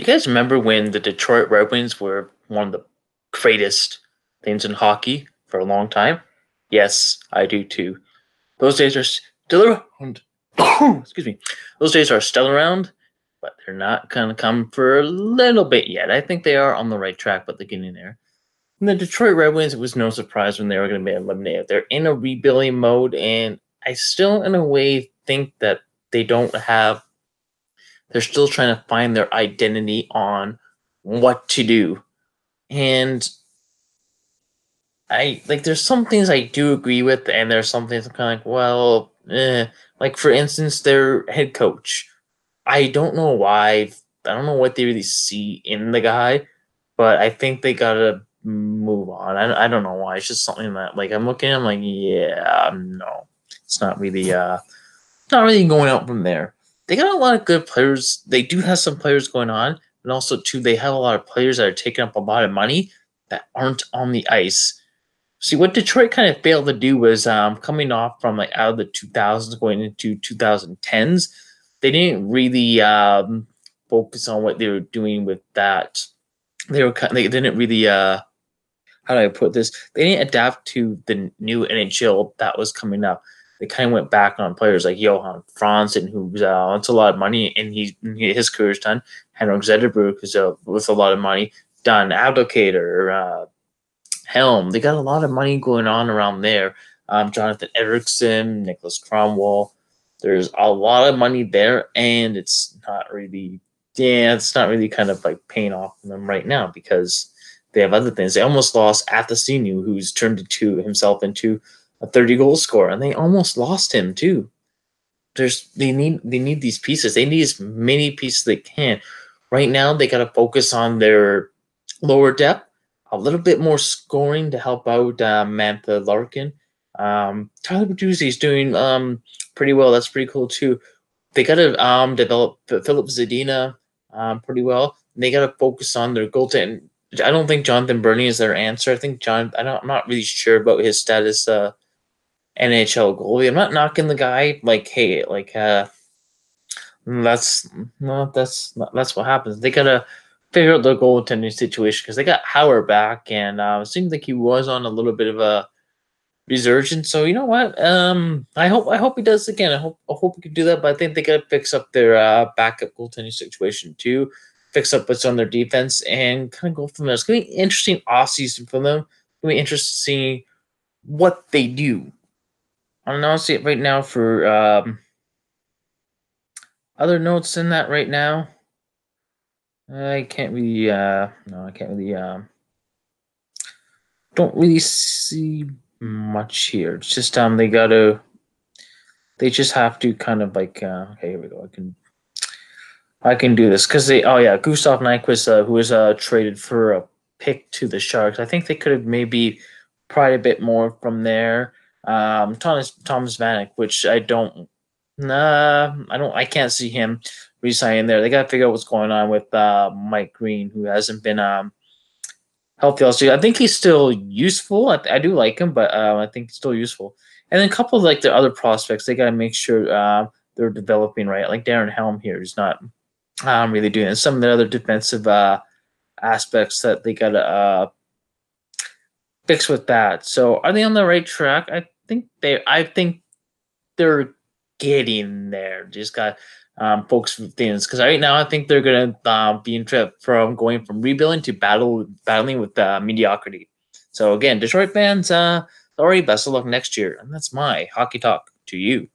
Do you guys remember when the Detroit Red Wings were one of the greatest things in hockey for a long time? Yes, I do too. Those days are still around. Excuse me. Those days are still around, but they're not gonna come for a little bit yet. I think they are on the right track, but they're getting there. And the Detroit Red Wings, it was no surprise when they were going to be eliminated. They're in a rebuilding mode, and I still, in a way, think that they don't have. They're still trying to find their identity on what to do. And I like there's some things I do agree with, and there's some things I'm kind of like, well, like for instance, their head coach. I don't know why. I don't know what they really see in the guy, but I think they gotta move on. I don't know why. It's just something that like I'm looking. I'm like, yeah, no, it's not really going out from there. They got a lot of good players. They do have some players going on, and also too, they have a lot of players that are taking up a lot of money that aren't on the ice. See, what Detroit kind of failed to do was coming off from like out of the 2000s going into 2010s, they didn't really focus on what they were doing with that. They didn't really how do I put this? They didn't adapt to the new NHL that was coming up. They kind of went back on players like Johan Franzen, who's it's a lot of money, and his career's done. Henrik Zetterberg, who's with a lot of money, done. Abdelkader, Helm. They got a lot of money going on around there. Jonathan Erickson, Nicholas Cromwell. There's a lot of money there, and it's not really, it's not really kind of like paying off for them right now because they have other things. They almost lost Athasinu, who's turned himself into a 30-goal scorer, and they almost lost him too. They need these pieces. They need as many pieces they can. Right now, they got to focus on their lower depth, a little bit more scoring to help out Mantha Larkin. Tyler Bertuzzi's doing pretty well. That's pretty cool too. They got to develop Philip Zadina pretty well. And they got to focus on their goaltending. I don't think Jonathan Burney is their answer. I think I'm not really sure about his status NHL goalie. I'm not knocking the guy. Like, hey, like that's what happens. They gotta figure out their goaltending situation because they got Howard back, and it seemed like he was on a little bit of a resurgence. So you know what? I hope he does again. I hope he can do that. But I think they gotta fix up their backup goaltending situation too. Fix up what's on their defense and kind of go from there. It's gonna be an interesting offseason for them. It's gonna be interesting to see what they do. I don't know. I'll see it right now for other notes in that right now. I can't really no, I can't really don't really see much here. It's just they just have to kind of like okay, here we go. I can do this because Gustav Nyquist, who was traded for a pick to the Sharks. I think they could have maybe pried a bit more from there. Thomas Vanek, which I can't see him re-signing there. They got to figure out what's going on with Mike Green, who hasn't been healthy all season. I think he's still useful. I do like him, but I think he's still useful. And then a couple of like the other prospects, they got to make sure they're developing right. Like Darren Helm here is not really doing it. Some of the other defensive aspects that they got to fix with that. So are they on the right track? I think they're getting there. Just got focus with things because right now I think they're gonna be in trip from going from rebuilding to battling with mediocrity. So again, Detroit fans, sorry, best of luck next year, and that's my hockey talk to you.